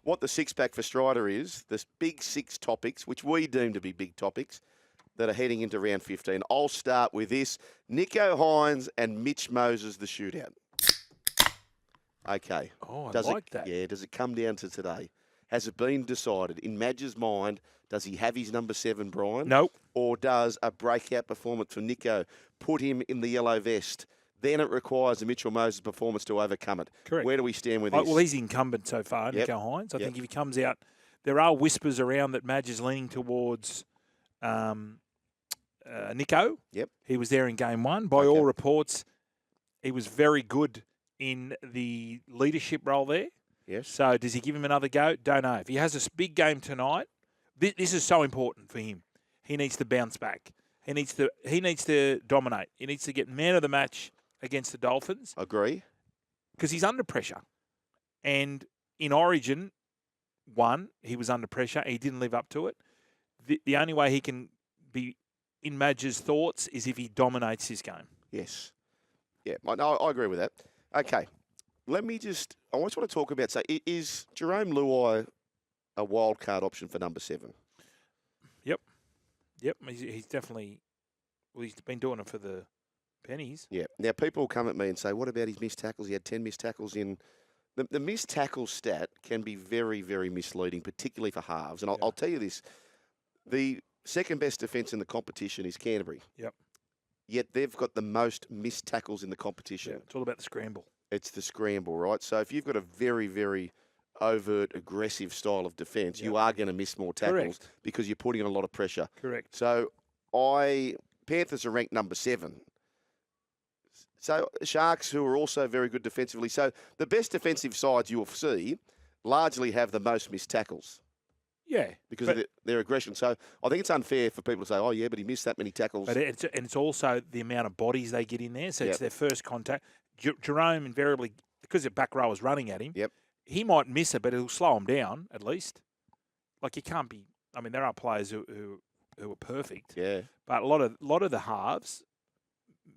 what the six-pack for Stryda is, the big 6 topics, which we deem to be big topics, that are heading into round 15. I'll start with this. Nicho Hines and Mitch Moses, the shootout. Okay. Oh, I like that. Yeah, does it come down to today? Has it been decided? In Madge's mind, does he have his number 7, Brian? Nope. Or does a breakout performance from Nicho put him in the yellow vest? Then it requires a Mitchell Moses performance to overcome it. Correct. Where do we stand with this? Well, he's incumbent so far, Nicho Hines. I think if he comes out, there are whispers around that Madge is leaning towards Nicho. Yep. He was there in game 1. By all reports, he was very good in the leadership role there. Yes. So does he give him another go? Don't know. If he has a big game tonight, this is so important for him. He needs to bounce back. He needs to dominate. He needs to get man of the match against the Dolphins. Agree. Because he's under pressure. And in Origin 1, he was under pressure. He didn't live up to it. The only way he can be in Madge's thoughts is if he dominates his game. Yes. Yeah, I agree with that. Okay. I just want to talk about, is Jerome Luai a wild card option for number 7? Yep. He's definitely, he's been doing it for the pennies. Yeah. Now, people come at me and say, what about his missed tackles? He had 10 missed tackles in. The missed tackle stat can be very, very misleading, particularly for halves. And I'll tell you this. The second best defence in the competition is Canterbury. Yep. Yet they've got the most missed tackles in the competition. Yeah, it's all about the scramble. It's the scramble, right? So if you've got a very, very overt, aggressive style of defence, you are going to miss more tackles because you're putting on a lot of pressure. Correct. So Panthers are ranked number 7. So Sharks, who are also very good defensively. So the best defensive sides you'll see largely have the most missed tackles. Yeah. Because of their aggression. So I think it's unfair for people to say, oh, yeah, but he missed that many tackles. But it's also the amount of bodies they get in there. So it's their first contact. Jerome invariably, because the back row is running at him, he might miss it, but it'll slow him down at least. Like, you can't be. I mean, there are players who are perfect. Yeah. But a lot of the halves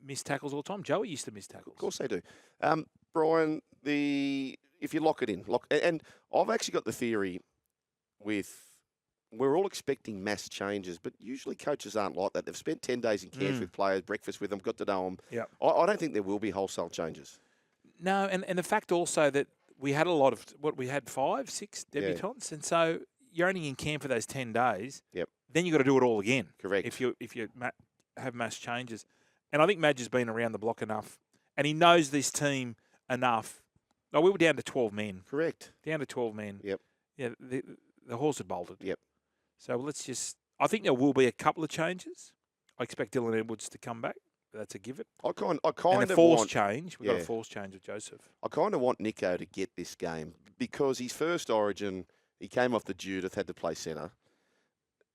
miss tackles all the time. Joey used to miss tackles. Of course they do. Brian, if you lock it in, and I've actually got the theory we're all expecting mass changes, but usually coaches aren't like that. They've spent 10 days in camps with players, breakfast with them, got to know them. Yep. I don't think there will be wholesale changes. No, and the fact also that we had a lot of, we had 5, 6 debutants, and so you're only in camp for those 10 days. Yep. Then you've got to do it all again. Correct. If you have mass changes. And I think Madge has been around the block enough, and he knows this team enough. Oh, we were down to 12 men. Correct. Down to 12 men. Yep. Yeah, the horse had bolted. Yep. So I think there will be a couple of changes. I expect Dylan Edwards to come back. That's a given. I kind and of a force want change. We've got a force change with Joseph. I kind of want Nicho to get this game because his first Origin, he came off the Judith, had to play centre.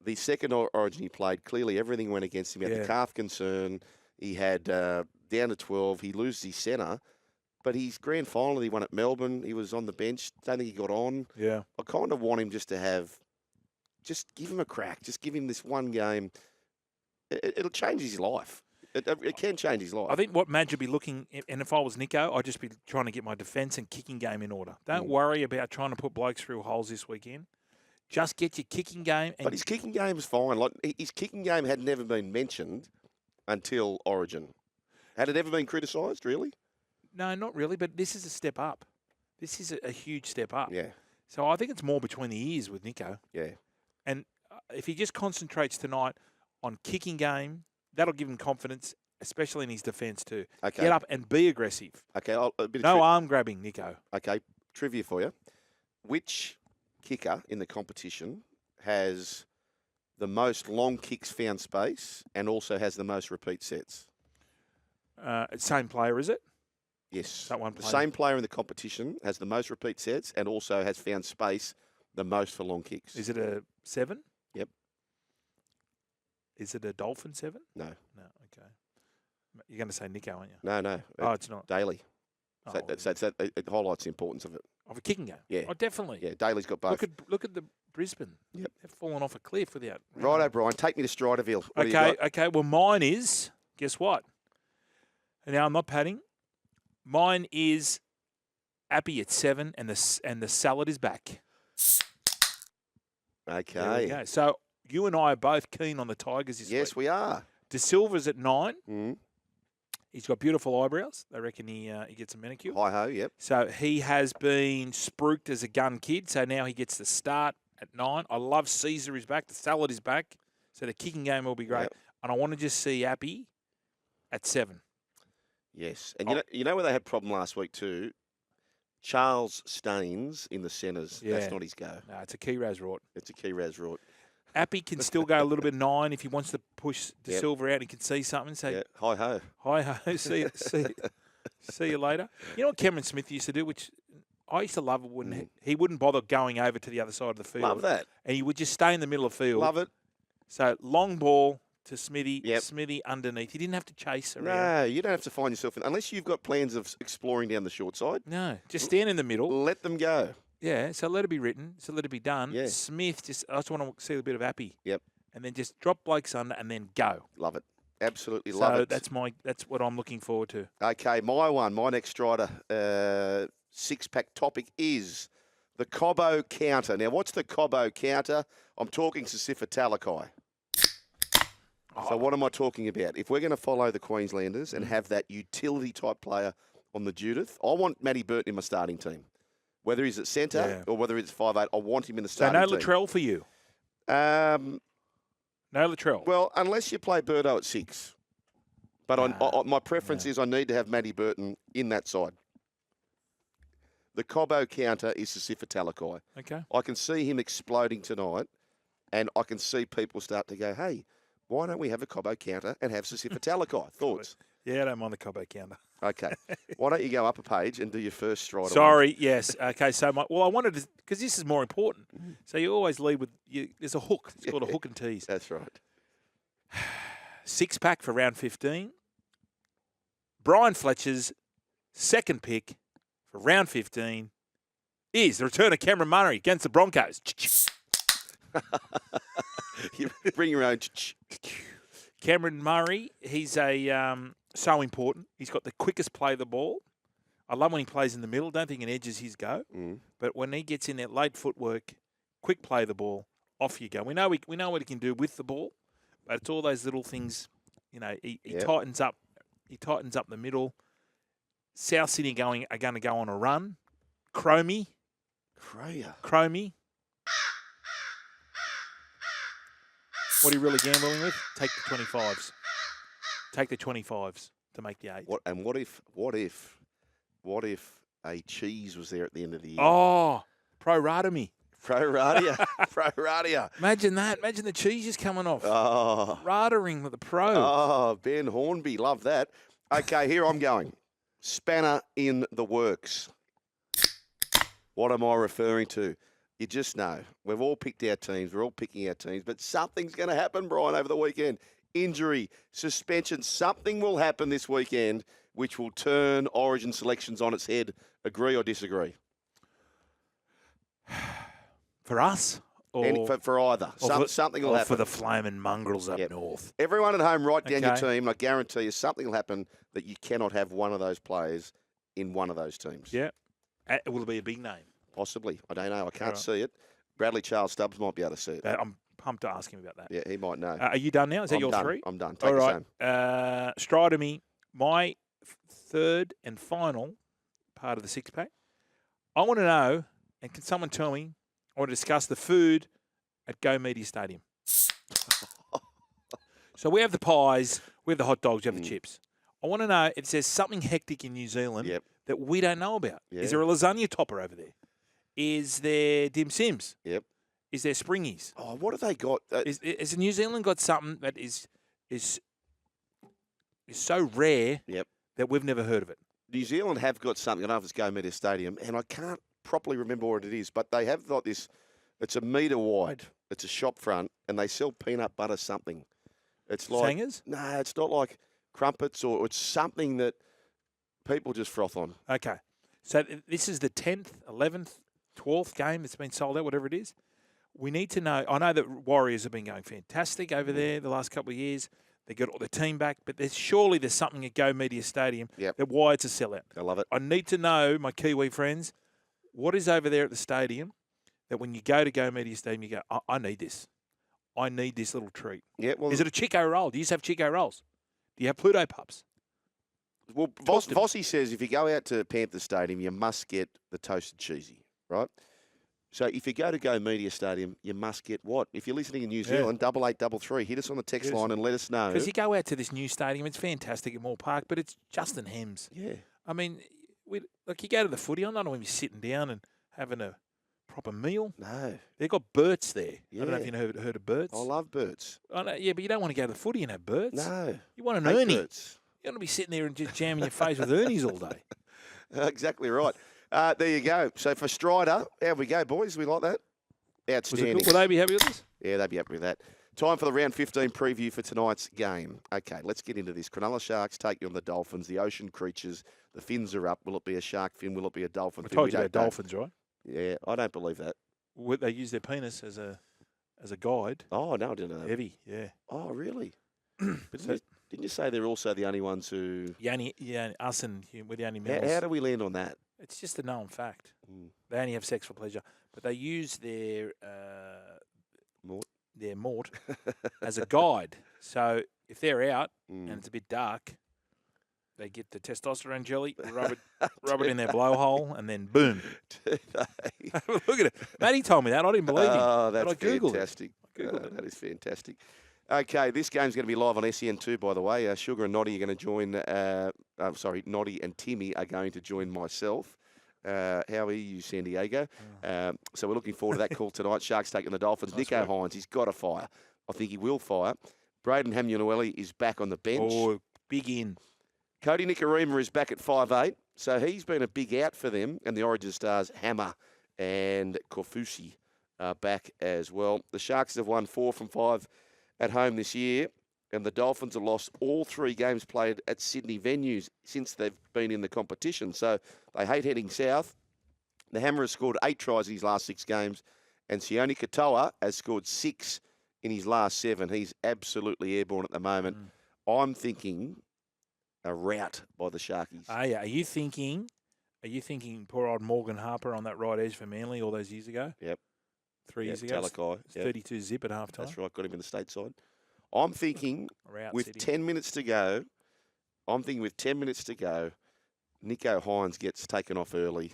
The second Origin he played, clearly everything went against him. He had the calf concern. He had down to 12. He loses his centre. But his grand final, he won at Melbourne. He was on the bench. Don't think he got on. Yeah. I kind of want him just give him a crack. Just give him this one game. It'll change his life. It can change his life. I think what Madge would be looking, and if I was Nicho, I'd just be trying to get my defence and kicking game in order. Don't worry about trying to put blokes through holes this weekend. Just get your kicking game. But his kicking game is fine. Like, his kicking game had never been mentioned until Origin. Had it ever been criticised, really? No, not really, but this is a step up. This is a huge step up. Yeah. So I think it's more between the ears with Nicho. Yeah. And if he just concentrates tonight on kicking game, that'll give him confidence, especially in his defence too. Okay. Get up and be aggressive. Okay. No arm grabbing, Nicho. Okay. Trivia for you. Which kicker in the competition has the most long kicks found space and also has the most repeat sets? Same player, is it? Yes. That one the player. Same player in the competition has the most repeat sets and also has found space the most for long kicks. Is it a 7? Yep. Is it a Dolphin 7? No. No, okay. You're going to say Nicho, aren't you? No. Oh, it's not. Daily. Oh, So it highlights the importance of it. Of a kicking game? Yeah. Oh, definitely. Yeah, Daly's got both. Look at the Brisbane. Yep. They've fallen off a cliff without. Right, O'Brien, take me to Strydaville. What do you got? Okay. Well, mine is, guess what? And now I'm not padding. Mine is Appy at 7, and the salad is back. Okay. There we go. So you and I are both keen on the Tigers this week. Yes, we are. De Silva's at 9. Mm. He's got beautiful eyebrows. They reckon he gets a manicure. Hi-ho, yep. So he has been spruiked as a gun kid, so now he gets the start at 9. I love Caesar is back. The salad is back. So the kicking game will be great. Yep. And I want to just see Appy at 7. Yes. And you know where they had problem last week too? Charles Staines in the centres. Yeah. That's not his go. No, it's a key Razrort. It's a key Razrort. Appy can still go a little bit 9 if he wants to push De Yep. Silva out and he can see something. So Yeah. Hi-ho. hi-ho, see you later. You know what Cameron Smith used to do, which I used to love it when he wouldn't bother going over to the other side of the field. Love that. And he would just stay in the middle of the field. Love it. So long ball to Smithy, Yep. Smithy underneath. He didn't have to chase around. No, you don't have to find yourself in, unless you've got plans of exploring down the short side. No, just stand in the middle. Let them go. Yeah, so let it be written. So let it be done. Yeah. Smith, I just want to see a bit of Appy. Yep. And then just drop Blakes under and then go. Love it. Absolutely love it. That's what I'm looking forward to. Okay, my next Stryda six-pack topic is the Cobbo counter. Now, what's the Cobbo counter? I'm talking Sissifa Talakai. So what am I talking about? If we're going to follow the Queenslanders and have that utility-type player on the Judith, I want Matty Burton in my starting team. Whether he's at centre or whether it's 5'8", I want him in the starting team. So no Latrell for you? No Latrell? Well, unless you play Birdo at 6. But my preference is I need to have Matty Burton in that side. The Cobbo counter is Sissifa Talakai. Okay. I can see him exploding tonight, and I can see people start to go, hey, why don't we have a Cobbo counter and have Sissifa Talakai? Thoughts? Yeah, I don't mind the Cobbo counter. Okay. Why don't you go up a page and do your first Stryda? Sorry, yes. Okay, so I wanted to, because this is more important. So you always lead with, there's a hook. It's called a hook and tease. That's right. 6-pack for round 15. Brian Fletcher's second pick for round 15 is the return of Cameron Murray against the Broncos. You bring your own. Cameron Murray, he's so important. He's got the quickest play of the ball. I love when he plays in the middle. Don't think it edges his go. But when he gets in there, late footwork, quick play of the ball, off you go. We know what he can do with the ball, but it's all those little things. You know, he tightens up. He tightens up the middle. South Sydney are going to go on a run. Cromie. What are you really gambling with? Take the 25s. Take the 25s to make the 8. What if a cheese was there at the end of the year? Oh, pro rata me. Pro radia. Imagine that. Imagine the cheese is coming off. Oh. Ratering with the pro. Oh, Ben Hornby. Love that. Okay, here I'm going. Spanner in the works. What am I referring to? You just know. We've all picked our teams. We're all picking our teams. But something's going to happen, Brian, over the weekend. Injury, suspension. Something will happen this weekend which will turn Origin selections on its head. Agree or disagree? For us? Or for either. Something will happen. For the flaming mongrels up north. Everyone at home, write down your team. I guarantee you something will happen that you cannot have one of those players in one of those teams. Yeah. Will it be a big name? Possibly. I don't know. I can't see it. Bradley Charles Stubbs might be able to see it. I'm pumped to ask him about that. Yeah, he might know. Are you done now? Is that your done. 3? I'm done. Take us home. Stryda me, my third and final part of the 6-pack. I want to know, and can someone tell me, I want to discuss the food at Go Media Stadium. So we have the pies, we have the hot dogs, we have the chips. I want to know if there's something hectic in New Zealand that we don't know about. Yeah. Is there a lasagna topper over there? Is there dim sims? Yep. Is there springies? Oh, what have they got? Has New Zealand got something that is so rare that we've never heard of it? New Zealand have got something. I don't know if it's Go Media Stadium, and I can't properly remember what it is, but they have got this. It's a metre wide. It's a shop front, and they sell peanut butter something. It's like Sangers? No, it's not like crumpets, or it's something that people just froth on. Okay, so this is the 10th, 11th, 12th game that's been sold out, whatever it is. We need to know. I know that Warriors have been going fantastic over there the last couple of years. They got all their team back, but there's something at Go Media Stadium that why it's a sellout. I love it. I need to know, my Kiwi friends, what is over there at the stadium that when you go Media Stadium, you go, I need this. I need this little treat. Yeah, well, is it a Chico roll? Do you just have Chico rolls? Do you have Pluto pups? Well, Vossi says if you go out to Panther Stadium, you must get the toasted cheesy, right? So if you go Media Stadium, you must get what? If you're listening in New Zealand, 8833, hit us on the text line and let us know. Because you go out to this new stadium, it's fantastic at Moore Park, but it's Justin Hems. Yeah. I mean, you go to the footy, I don't know when you're sitting down and having a proper meal. No. They've got Bert's there. Yeah. I don't know if you've heard of Bert's. I love Bert's. Yeah, but you don't want to go to the footy and have Bert's. No. You want an Ernie. Bert's. You don't want to be sitting there and just jamming your face with Ernie's all day. Exactly right. There you go. So for Stryda, how we go, boys? We like that? Outstanding. Will they be happy with this? Yeah, they'd be happy with that. Time for the round 15 preview for tonight's game. Okay, let's get into this. Cronulla Sharks take you on the Dolphins, the ocean creatures. The fins are up. Will it be a shark fin? Will it be a dolphin fin? I told you about dolphins, right? Yeah, I don't believe that. They use their penis as a guide. Oh, no, I didn't know that. Heavy, yeah. Oh, really? But didn't you say they're also the only ones who... Us and we're the only males. How do we land on that? It's just a known fact. They only have sex for pleasure. But they use their mort as a guide. So if they're out and it's a bit dark, they get the testosterone jelly, rub it in their blowhole, and then boom. Look at it. Matty told me that. I didn't believe him. Oh, that's fantastic. That is fantastic. Okay, this game's going to be live on SEN2, by the way. Sugar and Noddy are going to join. Noddy and Timmy are going to join myself. How are you, San Diego? So we're looking forward to that call tonight. Sharks taking the Dolphins. Nice Nico Hines, he's got to fire. I think he will fire. Braden Hamunueli is back on the bench. Oh, big in. Cody Nikorima is back at 5'8", so he's been a big out for them. And the Origin stars, Hammer and Kofusi, are back as well. The Sharks have won 4 from 5 at home this year, and the Dolphins have lost all 3 games played at Sydney venues since they've been in the competition. So they hate heading south. The Hammer has scored 8 tries in his last 6 games, and Sione Katoa has scored 6 in his last 7. He's absolutely airborne at the moment. I'm thinking a rout by the Sharkies. Are you thinking poor old Morgan Harper on that right edge for Manly all those years ago? Yep. 3 years ago. Talakai. 32 zip at half time. That's right. Got him in the stateside. I'm thinking with 10 minutes to go, Nico Hines gets taken off early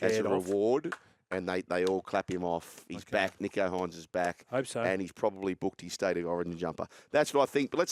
as a reward, and they all clap him off. He's back. Nico Hines is back. Hope so. And he's probably booked his State of Origin jumper. That's what I think. But let's